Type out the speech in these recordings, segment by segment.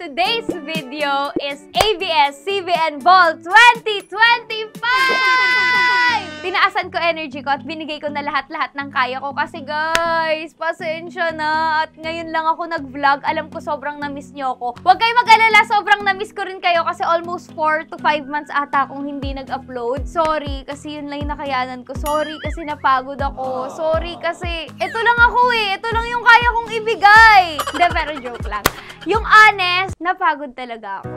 today's video is ABS-CBN Ball 2025! Tinaasan ko energy ko at binigay ko na lahat-lahat ng kaya ko kasi guys, pasensya na at ngayon lang ako nag-vlog. Alam ko sobrang na-miss nyo ako. Huwag kayo mag-alala, sobrang na-miss ko rin kayo kasi almost 4 to 5 months ata akong hindi nag-upload. Sorry kasi yun lang yung nakayanan ko. Sorry kasi napagod ako. Sorry kasi ito lang ako eh. Ito lang yung kaya kong ibigay. Hindi, pero joke lang. Yung honest, napagod talaga ako.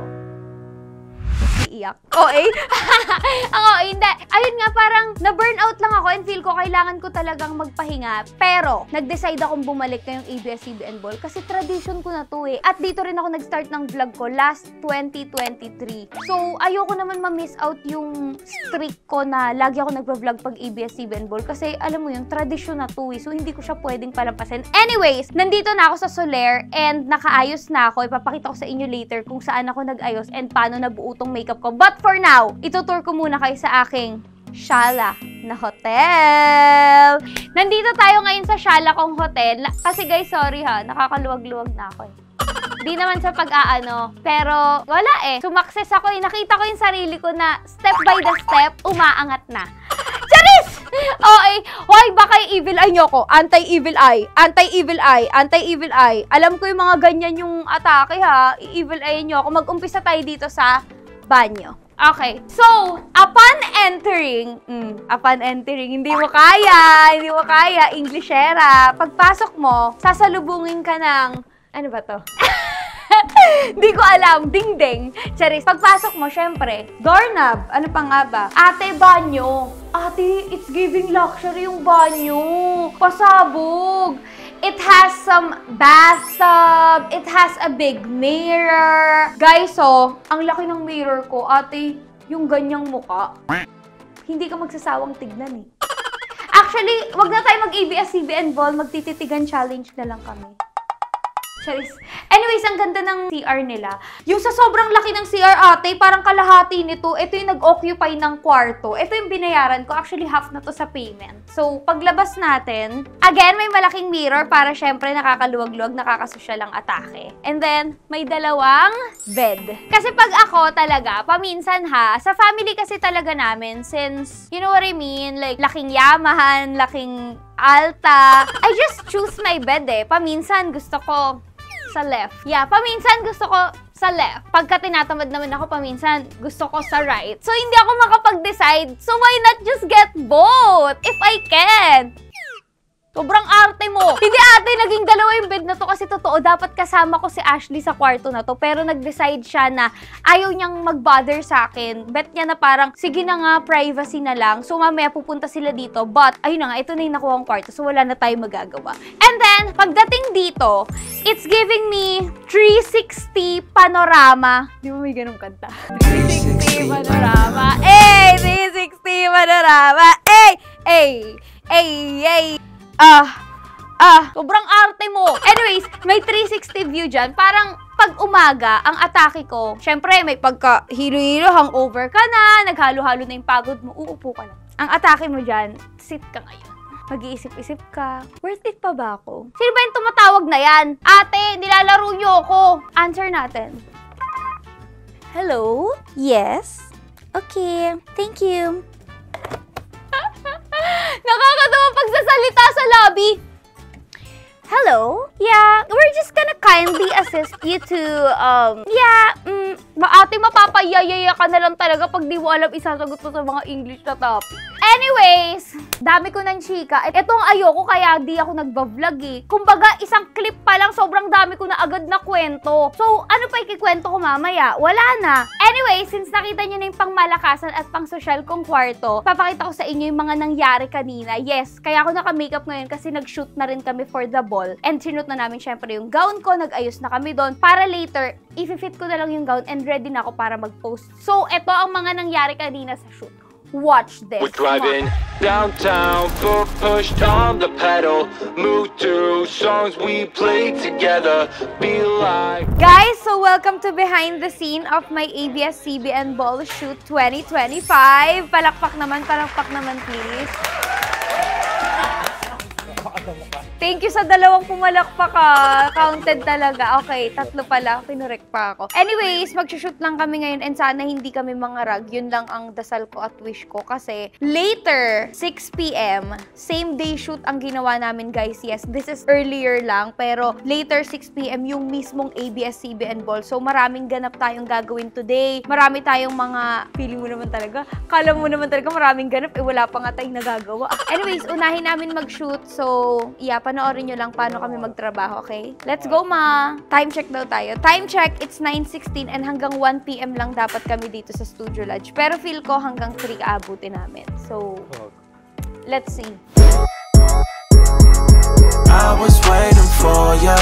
Iiyak. Okay? Ako, hindi. Ayun nga, parang na-burnout lang ako and feel ko kailangan ko talagang magpahinga. Pero, nag-decide akong bumalik ngayong ABS-CBN Ball kasi tradition ko na to eh. At dito rin ako nag-start ng vlog ko last 2023. So, ayoko naman ma-miss out yung streak ko na lagi ako nagpa-vlog pag ABS-CBN Ball kasi alam mo yung tradition na to eh. So, hindi ko siya pwedeng palampasin. Anyways, nandito na ako sa Soler and nakaayos na ako. Ipapakita ko sa inyo later kung saan ako nag-ayos and paano nabuo tong makeup ko. But for now, itutour ko muna kayo sa aking Shala na hotel. Nandito tayo ngayon sa Shala kong hotel. Kasi guys, sorry ha, nakakaluwag-luwag na ako eh. Di naman sa pag-aano, pero wala eh. Sumakses ako eh. Nakita ko yung sarili ko na step by the step, umaangat na. Charis! Okay, why ba kay evil eye nyo ko? Anti-evil eye, anti-evil eye, anti-evil eye. Alam ko yung mga ganyan yung atake ha. I-evil eye nyo ako. Mag-umpisa tayo dito sa banyo. Okay. So, upon entering, hindi mo kaya, Englishera. Pagpasok mo, sasalubungin ka ng, ano ba to? Hindi ko alam. Ding-ding. Charis. Pagpasok mo, syempre, doorknob. Ano pa nga ba? Ate, banyo. Ate, it's giving luxury yung banyo. Pasabog. It has some bathtub. It has a big mirror. Guys, oh, ang laki ng mirror ko. Ate, yung ganyang muka. Hindi ka magsasawang tignan eh. Actually, wag na tayo mag-ABS-CBN Ball. Magtititigan challenge na lang kami. Charis. Anyways, ang ganda ng CR nila. Yung sa sobrang laki ng CR, ate, parang kalahati nito. Ito yung nag-occupy ng kwarto. Ito yung binayaran ko. Actually, half na to sa payment. So, paglabas natin, again, may malaking mirror para syempre nakakaluwag-luwag, nakakasosyal ang atake. And then, may dalawang bed. Kasi pag ako talaga, paminsan ha, sa family kasi talaga namin, since, you know what I mean? Like, laking Yamahan, laking Alta. I just choose my bed eh. Paminsan gusto ko sa left. Yeah, paminsan gusto ko sa left. Pagka tinatamad naman ako, paminsan gusto ko sa right. So, hindi ako makapag-decide. So, why not just get both? If I can. Sobrang arte mo. Hindi ate, naging dalawa yung bed na to kasi totoo, dapat kasama ko si Ashley sa kwarto na to. Pero nag-decide siya na ayaw niyang mag-bother sa akin. Bet niya na parang, sige na nga, privacy na lang. So mamaya pupunta sila dito. But, ayun na nga, ito na yung nakuha ang kwarto. So wala na tayong magagawa. And then, pagdating dito, it's giving me 360 panorama. Di ba may ganung kanta? 360 panorama. Hey! 360 panorama. Hey! Hey! Hey! Hey! Sobrang arte mo. Anyways, may 360 view dyan. Parang pag umaga, ang atake ko, syempre may pagka hilo-hilo, hangover ka na, naghalo-halo na yung pagod mo, uupo ka lang. Ang atake mo dyan, sit ka ngayon. Mag-iisip-isip ka, worth it pa ba ako? Sino ba yung tumatawag na yan? Ate, nilalaro niyo ako. Answer natin. Hello? Yes? Okay, thank you. Nakakatawa pagsasalita sa lobby. Hello? Yeah, we're just gonna kindly assist you to, ate, mapapayayaya ka na lang talaga pag di mo alam isasagot mo sa mga English na topic. Anyways, dami ko ng chika. Etong ayoko kaya di ako nagbablog eh. Kumbaga, isang clip pa lang, sobrang dami ko na agad na kwento. So, ano pa ikikwento ko mamaya? Wala na. Anyway, since nakita nyo na yung pangmalakasan at pang-social kong kwarto, papakita ko sa inyo yung mga nangyari kanina. Yes, kaya ako naka-makeup ngayon kasi nag-shoot na rin kami for the ball. And sinut na namin syempre yung gown ko, nag-ayos na kami doon. Para later, i-fit ko na lang yung gown and ready na ako para mag-post. So, eto ang mga nangyari kanina sa shoot. Watch this. We're driving downtown, foot pushed on the pedal. Move to songs we played together. Be like. Guys, so welcome to behind the scene of my ABS-CBN Ball Shoot 2025. Palakpak naman please. Thank you sa dalawang pumalakpak ka. Counted talaga. Okay, 3 pala. Pinurek pa ako. Anyways, mag-shoot lang kami ngayon and sana hindi kami mangarag. Yun lang ang dasal ko at wish ko. Kasi later, 6 p.m., same day shoot ang ginawa namin, guys. Yes, this is earlier lang. Pero later, 6 p.m., yung mismong ABS-CBN ball. So maraming ganap tayong gagawin today. Marami tayong mga, feeling mo naman talaga, kala mo naman talaga maraming ganap. Wala pa nga tayong nagagawa. Anyways, unahin namin mag-shoot. So, panoorin nyo lang paano kami magtrabaho, okay? Let's go, ma! Time check daw tayo. Time check, it's 9:16 and hanggang 1 p.m. lang dapat kami dito sa Studio Lodge. Pero feel ko hanggang 3 aabutin namin. So, let's see. I was waiting for ya,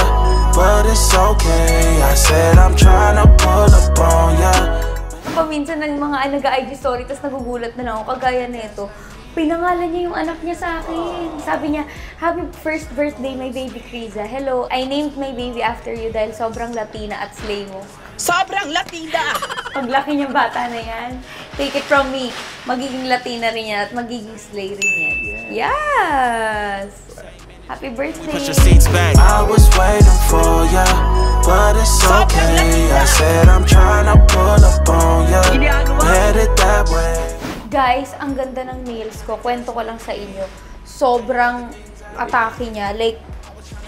but it's okay. I said I'm trying to pull up on ya. Paminsan ng mga nag-IG story, tapos nagugulat na lang ako, kagaya na ito. Pinangalan niya yung anak niya sa akin. Sabi niya, happy first birthday, my baby Kriza. Hello, I named my baby after you dahil sobrang Latina at slay mo. Sobrang Latina! Paglaki niyang bata na yan, take it from me, magiging Latina rin yan at magiging slay rin yan. Yes! Happy birthday! Put your seats back. I was waiting for ya, but it's okay. I said I'm trying to pull up on ya. Headed that way. Guys, ang ganda ng nails ko. Kwento ko lang sa inyo. Sobrang atake niya. Like,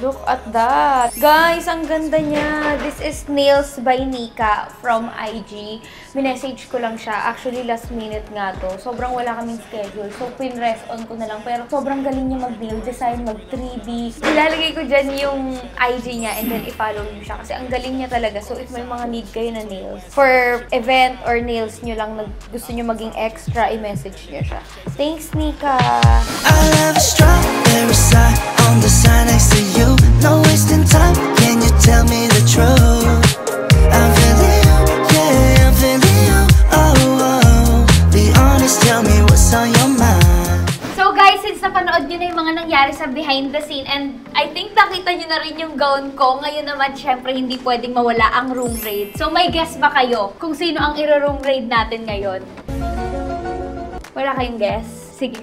look at that. Guys, ang ganda niya. This is Nails by Nika from IG. Minessage ko lang siya. Actually, last minute nga to. Sobrang wala kaming schedule. So, pin-ref on ko na lang. Pero sobrang galing niya mag-nail design, mag-3D. Ilalagay ko dyan yung IG niya and then i-follow niyo siya. Kasi ang galing niya talaga. So, if may mga need kayo na nails, for event or nails niyo lang na gusto niyo maging extra, i-message niyo siya. Thanks, Nika! I love a strawberry side on the side next to you. No wasting time, can you tell me the truth? I'm feeling you, yeah, I'm feeling you. Oh, oh, be honest, tell me what's on your mind. So guys, since napanood nyo na yung mga nangyari sa behind the scene and I think nakita nyo na rin yung gown ko, ngayon naman syempre hindi pwedeng mawala ang room raid. So may guess ba kayo kung sino ang iro-room raid natin ngayon? Wala kayong guess? Sige.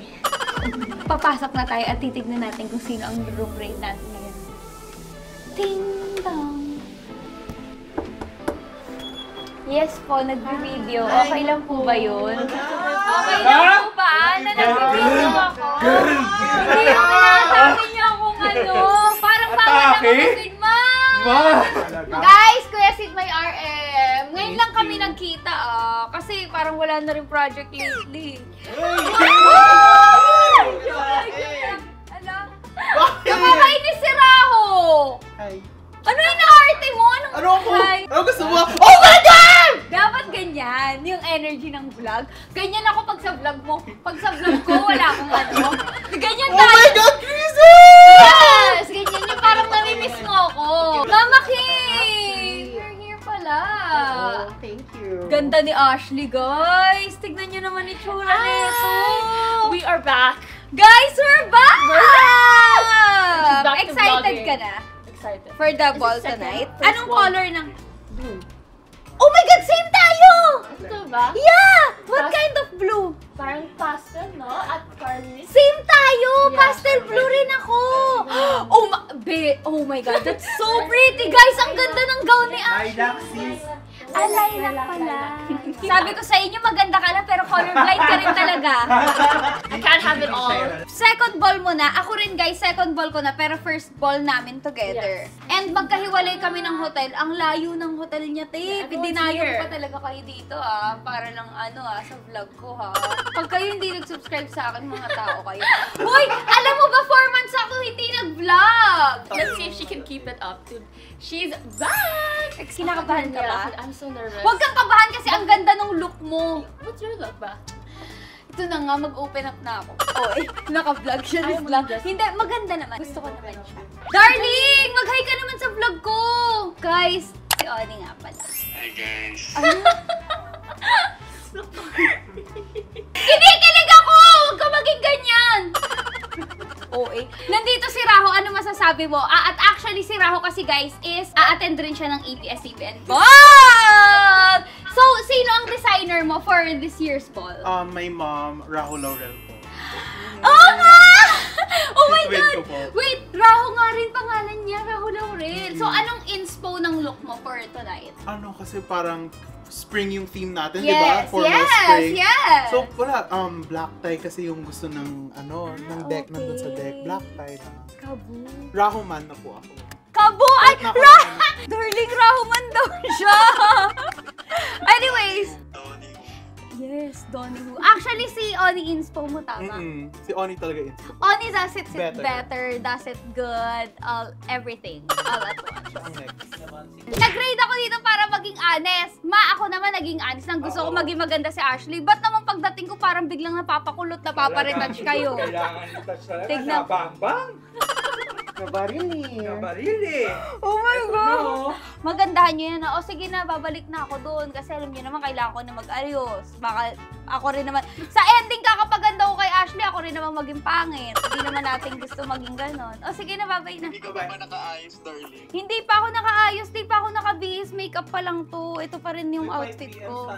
Papasok na tayo at titignan natin kung sino ang room raid natin ngayon. Ting dong! Yes po, nag-video. Okay lang po ba yun? Okay lang po ba? Na nag-video ako? Hindi yung pinatake niya akong ano. Parang bawal ako kasi, ma! Guys, Kuya Sid may RM. Ngayon lang kami nagkita kasi parang wala na rin project lately. Alam? Nakakainis si Raho! Ano yung na-arte mo? Ano gusto mo? Oh my God! Dapat ganyan, yung energy ng vlog. Ganyan ako pag sa vlog mo. Pag sa vlog ko, wala akong ano. Ganyan tayo. Oh my God, Krisa! Yes! Ganyan yung parang namimiss mo ako. Mama Kim! You're here pala. Oh, thank you. Ganda ni Ashley, guys. Tignan nyo naman itsura nito. We are back. Guys, we're back! She's back to Excited vlogging. ka na? Excited. For the This ball is second, tonight? first Anong ball. color ng... Blue. Oh my God, same tayo! Ito ba? Yeah! What Pas- kind of blue? Parang pastel, no? At Carly's. Same tayo! Yeah. Pastel blue rin ako! Oh my God, that's so pretty! Guys, ang ganda ng gown ni Ashley! Lilac pala. Sabi ko sa inyo, maganda ka lang pero colorblind ka rin talaga. I can't have it all. Second ball mo na. Ako rin guys, second ball ko na pero first ball namin together. Yes. And magkahiwalay kami ng hotel. Ang layo ng hotel niya, te. Yeah, everyone's Dinayo here. pa talaga kayo dito para lang sa vlog ko Pag kayo hindi nag-subscribe sa akin, mga tao kayo. Hoy! Alam mo ba, 4 months ako hindi nag-vlog! Let's see if she can keep it up, dude. She's back! Kinakabahan ka ba? I'm so nervous. Huwag kang kabahan kasi ang ganda ng look mo. What's your look ba? Ito na nga, mag-open up na ako. Oh, naka-vlog siya this vlog. Hindi, maganda naman. Gusto ko naman siya. Darling! Mag-hi ka naman sa vlog ko! Guys, si Oni nga pala. Hi guys. Kinikilig ako! Huwag ka maging ganyan! Nandito si Raho, ano masasabi mo? At actually, si Raho kasi guys is a-attend rin siya ng ABS-CBN Ball! So, sino ang designer mo for this year's ball? My mom, Rahul Laurel po. Oo nga! Oh Oh my Twin God! ko po. Wait, Raho nga rin pangalan niya. Raho Laurel. So, anong inspo ng look mo for tonight? Ano, kasi parang spring yung theme natin, di ba? Yes, Formal yes, spring. yes! So, wala, black tie kasi yung gusto ng, ng deck, okay. nandun sa deck. Black tie na. Kabu. Rahuman na po ako. Kabu! Ay! Darling, Rahuman daw siya! Anyways. Yes, Donnie Who. Actually, si Oni inspo mo, tama? Si Oni talaga inspo. Oni does it Better. better, does it good, everything. All at once. Ang next. Nag-grade ako dito para maging honest. Ako naman naging honest. Nang gusto ko maging maganda si Ashley. Ba't naman pagdating ko parang biglang napapakulot, napaparetouch kayo? Kailangan i-touch talaga. Tignan. Nabang-bang. Nabarili. Oh my God! Magandahan nyo yan. O sige na, babalik na ako doon. Kasi alam nyo naman, kailangan ko na mag-ayos. Baka ako rin naman. Sa ending, kakapaganda ko kay Ashley, ako rin naman maging pangit. Hindi naman natin gusto maging ganon. O sige na, babay na. Hindi ka ba nakaayos, darling? Hindi pa ako nakaayos, di pa ako nakabihis. Makeup pa lang to. Ito pa rin yung outfit ko.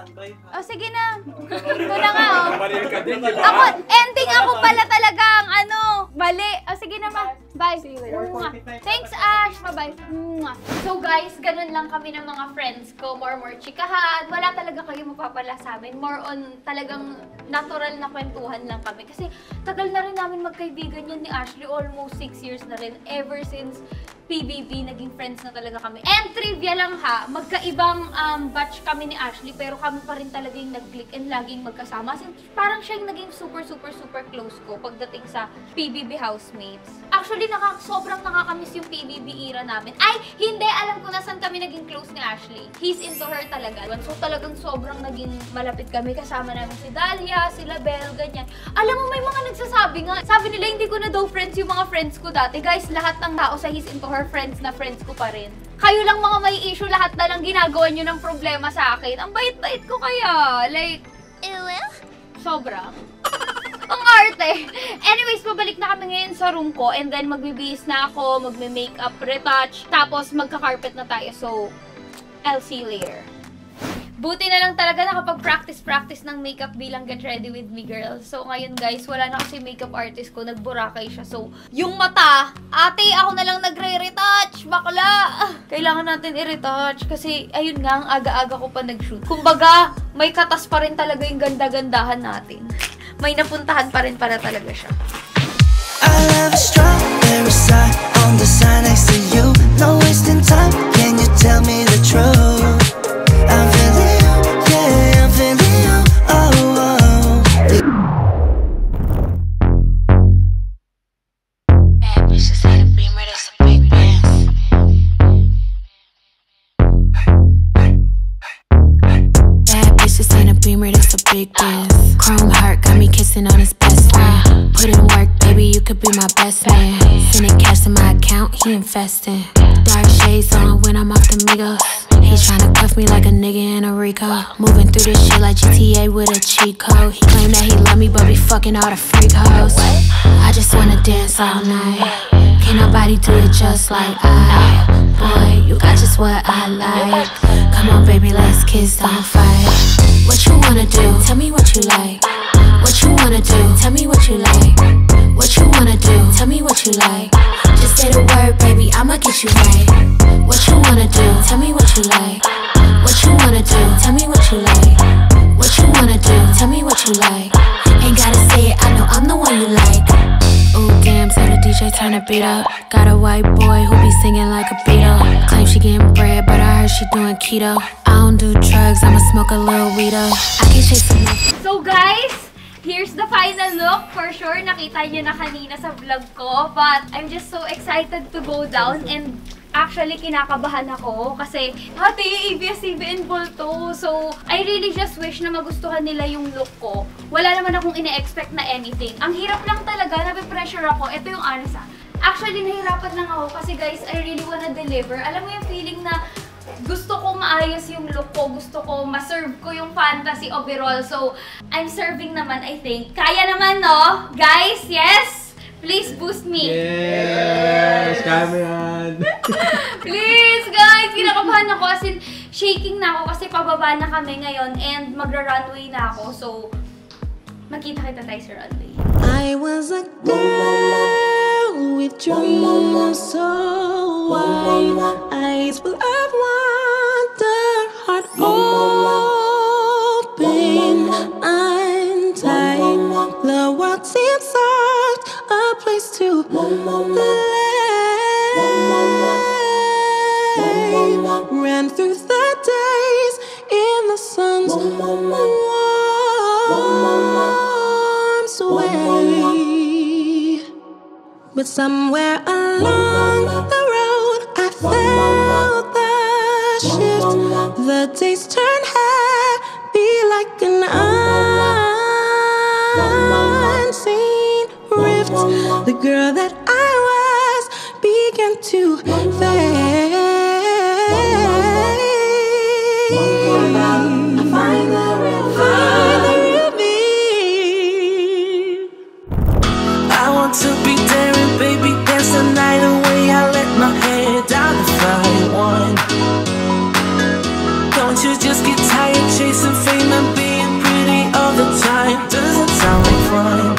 O sige na. Ito na nga, oh. Nabaril ka din, di ba? Ako, ending ako pala talagang, mali. O sige na, bye. See you later. Thanks, Ash. Bye-bye. So guys, ganun lang kami ng mga friends ko. More chikahan. Wala talaga kayo mapapala sa amin. More on talagang natural na kwentuhan lang kami. Kasi tagal na rin namin magkaibigan yan ni Ashley. Almost 6 years na rin. Ever since PBB, naging friends na talaga kami. And trivia lang ha, magkaibang batch kami ni Ashley, pero kami pa rin talaga yung nag-click and laging magkasama. Since parang siya yung naging super close ko pagdating sa PBB housemates. Actually, sobrang nakakamiss yung PBB era namin. Ay, hindi! Alam ko na saan kami naging close ni Ashley. He's into her talaga. So talagang sobrang naging malapit kami. Kasama namin si Dahlia, si Label, ganyan. Alam mo, may mga nagsasabi nga. Sabi nila, hindi ko na daw friends yung mga friends ko dati. Guys, lahat ng tao sa He's into her friends na friends ko pa rin. Kayo lang mga may issue, lahat na lang ginagawa nyo ng problema sa akin. Ang bait-bait ko kaya. Like, sobra. Ang arte. Anyways, babalik na kami ngayon sa room ko and then magbibihis na ako, magme-makeup, retouch, tapos magka-carpet na tayo. So, I'll see you later. Buti na lang talaga nakapag-practice ng makeup bilang Get Ready With Me girl. So ngayon guys, wala na kasi makeup artist ko, nag-Boracay siya. So, yung mata, ate, ako na lang nagre-retouch, bakla! Kailangan natin i-retouch kasi ayun nga, ang aga-aga ko pa nag-shoot. Kumbaga, may katas pa rin talaga yung ganda-gandahan natin. May napuntahan pa rin para talaga siya. I love a strawberry side on the side next to you. No wasting time, can you tell me the truth? I'm feeling you, yeah, I'm feeling you, oh, oh. Bad bitches hate a beamer, that's a big Benz. Bad bitches ain't a beamer, that's a big Benz. Chrome heart got me kissing on his best friend. Put in work, baby, you could be my best man. Sending cash to my account, he investing. Dark shades on when I'm off the Migos. He's tryna cuff me like a nigga in a Rico. Moving through this shit like GTA with a cheat code. He claimed that he love me, but be fucking all the freak hoes. I just wanna dance all night. Can't nobody do it just like I. Boy, you got just what I like. Come on, baby, let's kiss, don't fight. What you wanna do? Tell me what you like. What you wanna do? Tell me what you like. What you wanna do? Tell me what you like. Just say the word, baby, I'ma get you right. What you wanna do? Tell me what you like. What you wanna do? Tell me what you like. What you wanna do? Tell me what you like. Ain't gotta say it, I know I'm the one you like. Ooh, damn, so the DJ turn the beat up. Got a white boy who be singing like a Beatle. Claim she getting bread, but I heard she doing keto. I don't do drugs, I'ma smoke a little weed up. I can chase some. So guys, here's the final look. For sure, nakita niyo na kanina sa vlog ko. But I'm just so excited to go down and actually kinakabahan ako kasi ate, ABS-CBN ball to. So, I really just wish na magustuhan nila yung look ko. Wala naman akong ine-expect na anything. Ang hirap lang talaga, nape-pressure ako. Ito yung honest ha. Actually, nahirapan lang ako kasi guys, I really wanna deliver. Alam mo yung feeling na gusto ko maayos yung look ko, gusto ko ma-serve ko yung fantasy overall. So, I'm serving naman, I think. Kaya naman, no? Guys, yes? Please boost me. Yes! Kaya mo yan! Please, guys! Kinakabahan ako. As in, shaking na ako kasi pababa na kami ngayon and magra-runway na ako. So, makita kita tayo sa runway. I was a girl with dreams so wide, eyes full of wonder, heart open, untied. The world seems such a place to lay. Ran through the days in the sun's warm sway. But somewhere along the road I felt the shift. The days turned happy like an unseen rift. The girl that I was began to fade. Find the real me. I want to be there and baby dance the night away. I let my hair down if I want. Don't you just get tired chasing fame and being pretty all the time? Doesn't sound like fun.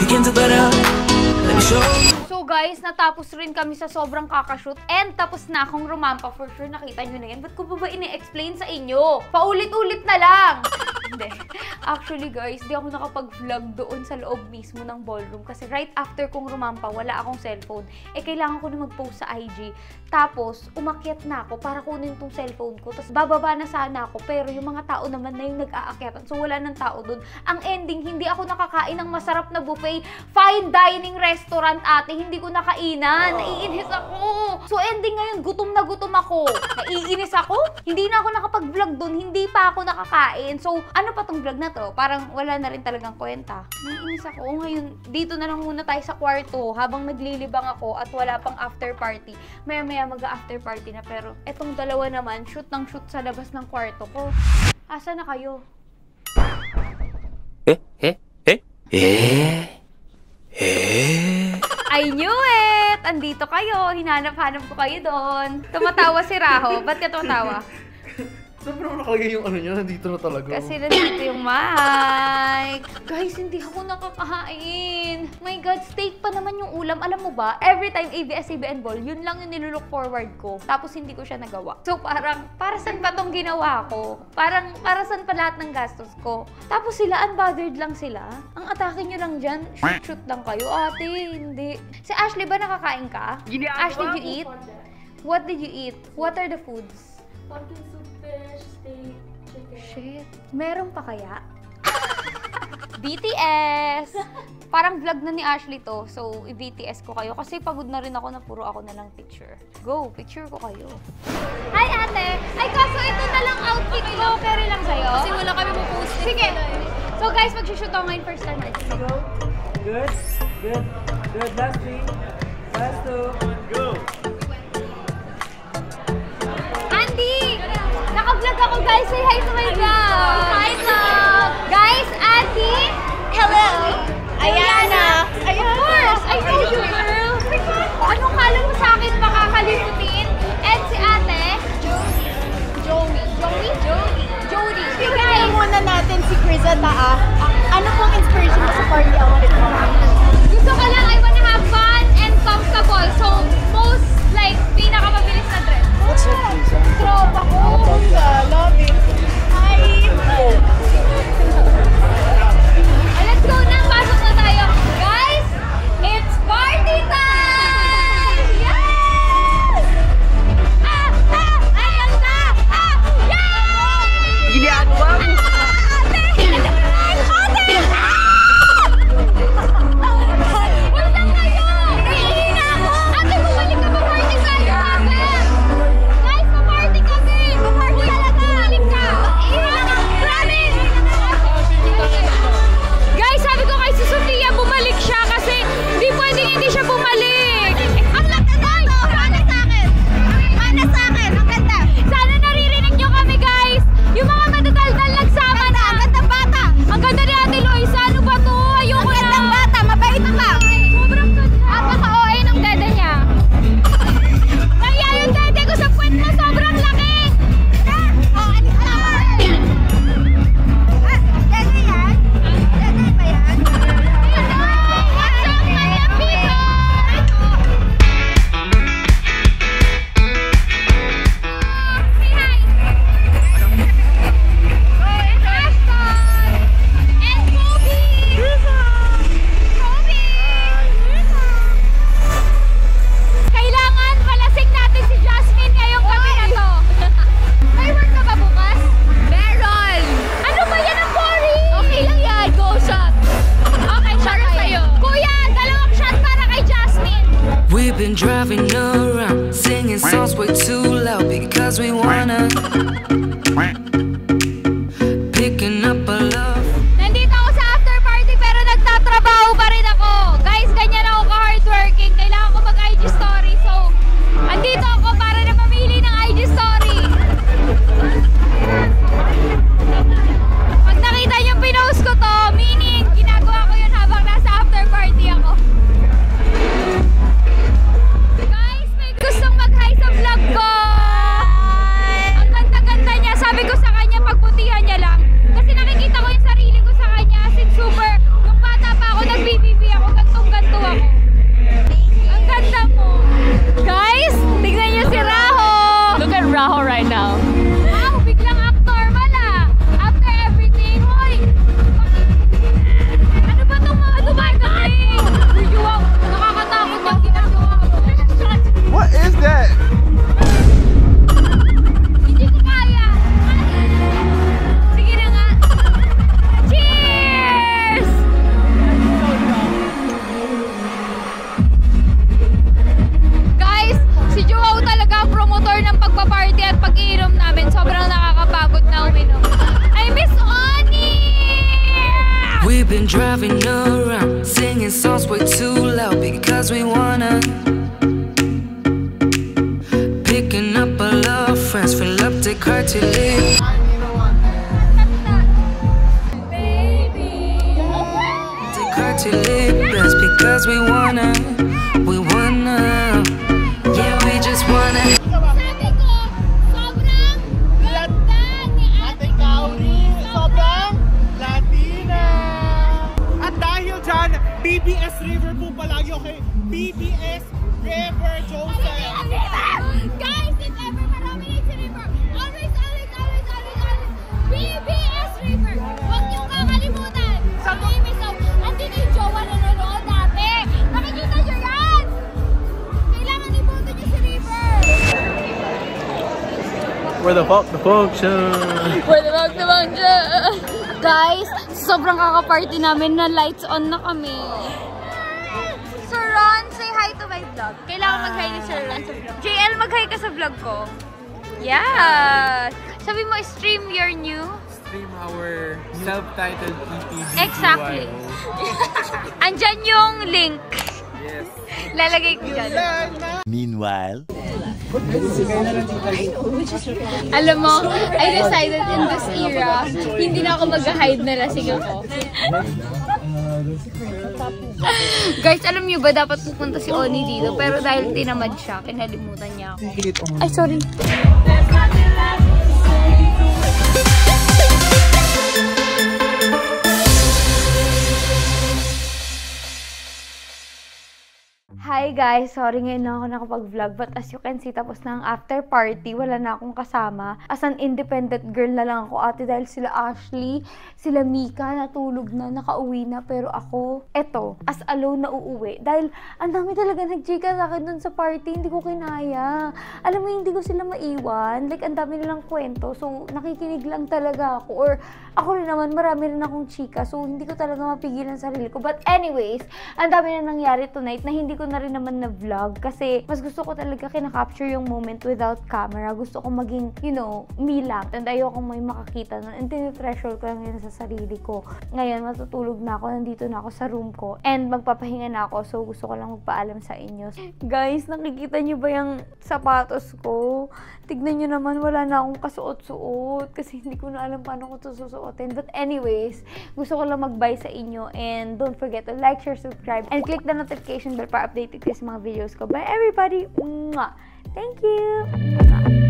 You can do better. Let me show. So guys, natapos rin kami sa sobrang kakashoot and tapos na akong rumampa. For sure, nakita nyo na yan. Ba't ko ba ini-explain sa inyo? Paulit-ulit na lang! Hindi. Actually guys, di ako nakapag-vlog doon sa loob mismo ng ballroom kasi right after kong rumampa, wala akong cellphone. Eh, kailangan ko na mag-post sa IG. Tapos, umakyat na ako para kunin tong cellphone ko. Tapos, bababa na sana ako. Pero yung mga tao naman na yung nag-aakyatan. So, wala ng tao doon. Ang ending, hindi ako nakakain ng masarap na buffet. Fine dining restaurant, ate. Hindi ko nakainan. Naiinis ako. So, ending ngayon, gutom na gutom ako. Naiinis ako. Hindi na ako nakapag-vlog doon. Hindi pa ako nakakain. So, ano pa tong vlog na to? Parang wala na rin talagang kwenta. Naiinis ako. Ngayon, dito na lang muna tayo sa kwarto habang naglilibang ako at wala pang after party. Maya-maya mag-after party na. Pero, etong dalawa naman, shoot ng shoot sa labas ng kwarto ko. Asa na kayo? I knew it! Andito kayo. Hinanap-hanap ko kayo doon. Tumatawa si Raho. Ba't ka tumatawa? Saan mo nakalagay yung ano niya? Nandito na talaga. Kasi nandito yung mic. Guys, hindi ako nakakain. My God, steak pa naman yung ulam. Alam mo ba, every time ABS-CBN Ball, yun lang yung nilulook forward ko. Tapos hindi ko siya nagawa. So parang, para saan pa tong ginawa ko? Parang, para saan pa lahat ng gastos ko? Tapos sila, unbothered lang sila. Ang atake nyo lang dyan, shoot lang kayo. Ate, hindi. Si Ashley ba nakakain ka? Ashley, did you eat? What did you eat? What are the foods? Pumpkin soup, fish, steak, chicken. Shit. Meron pa kaya? BTS! Parang vlog na ni Ashley to. So, i-BTS ko kayo. Kasi pagod na rin ako na puro ako na lang picture. Go! Picture ko kayo. Hi, ate! Ay, kaso ito na lang outfit ko. Carry lang sa'yo. Kasi wala kami po-post. Sige! So, guys, mag-shoot ako ngayon first time. Go. Good. Good. Good. Last three. Last two. Go. Naka-vlog ako, guys. Say hi to my vlog. Hi, vlog. Guys, Ate. Hello. Ayana. Of course. I know you, girl. Anong kala mo sa akin makakalimutin? And si Ate? Joey. Tignan muna natin si Chris at ano pong inspiration mo sa party award mo? Gusto ko lang, I wanna have fun and comfortable. So, most like, pinakamabilis na dress. What's your Chris? Tropa ko. Love it. Hi! Let's go na! Pasok na tayo! Guys, it's party time! Yes! Ayan na! Yes! Ginagawa mo! Ate! Wala kayo! Nahihina ako! Ate, been driving around, singing songs way too loud because we wanna. Picking up a love. Nandito ako sa after party pero nagtatrabaho pa rin ako. Guys, ganyan ako ka-hardworking. Kailangan ko mag-IG story. So, andito ako para na mamili ng IG story. Pag nakita niyo pinost ko to, meaning ginagawa ko yun habang nasa after party ako. Guys, may gustong mag-hi sa vlog ko. Ang ganda-ganda niya. Sabi ko sa kanya, pagputihan niya lang. Kasi nakikita ko yung sarili ko sa kanya. As in super, nung bata pa ako, nag-BBB ako. Gantong-ganto ako. Ang ganda mo. Guys, tignan niyo si Raho. Look at Raho right now. Wow, biglang actor mala. After everything, hoy. Ano ba itong mga dumagaling? Wow, nakakatakot yung ginagawa ko. What is that? Hindi ko kaya. Sige na nga. Cheers! Guys, si Joao talaga ang promotor ng pagpaparty at pag-iinom namin. Sobrang nakakapagod na uminom. I miss Oni! We've been driving around, singing songs way too loud because we wanna. Picking up a love, friends fill up the car to live. The car to live best because we wanna. Yeah, we just wanna. Sabi ko, sobrang ganda ni Ate Kauri, sobrang Latina. At dahil dyan, BBS River po palagi, okay? BBS River Joseph. Guys, if ever marami si River, always BBS River. Huwag niyong kakalimutan. Sa episode, andito yung jowa na nanonood dati. Nakikita niyo yan! Kailangan ipunta niyo si River. Where the fuck the function? Where the fuck the function? Guys, sobrang kaka-party namin na lights on na kami. Sir Ron, say hi to my vlog. Kailangan mag-hi ni Sir Ron sa vlog. JL, mag-hi ka sa vlog ko. Yeah! Sabi mo, stream your new? Stream our self-titled EP. Exactly. Andyan yung link. Yes. Lalagay ko dyan. Meanwhile, Alam mo, I decided in this era, hindi na ako mag-hide na lasing ako. Guys, alam niyo ba dapat pupunta si Oni dito? Pero dahil tinamad siya, kinalimutan niya ako. Ay, sorry. Hi guys! Sorry ngayon na ako nakapag-vlog but as you can see, tapos na ang after party. Wala na akong kasama. As an independent girl na lang ako ate dahil sila Ashley, sila Mika natulog na, nakauwi na. Pero ako, eto, as alone na uuwi. Dahil ang dami talaga nag-chika sa akin dun sa party. Hindi ko kinaya. Alam mo, hindi ko sila maiwan. Like, ang dami nilang kwento. So, nakikinig lang talaga ako. Or ako rin naman, marami rin akong chika. So, hindi ko talaga mapigilan sarili ko. But anyways, ang dami na nangyari tonight na hindi ko na rin naman na vlog kasi mas gusto ko talaga kinakapture yung moment without camera. Gusto ko maging, you know, me lang. And ayoko may makakita nun. And tinitreasure ko lang yun sa sarili ko. Ngayon, matutulog na ako. Nandito na ako sa room ko. And magpapahinga na ako. So, gusto ko lang magpaalam sa inyo. Guys, nakikita niyo ba yung sapatos ko? Tignan niyo naman, wala na akong kasuot-suot. Kasi hindi ko na alam paano ko ito susuotin. But anyways, gusto ko lang mag-bye sa inyo. And don't forget to like, share, subscribe. And click the notification bell para updated kayo sa mga videos ko. Bye everybody! Mwah! Thank you!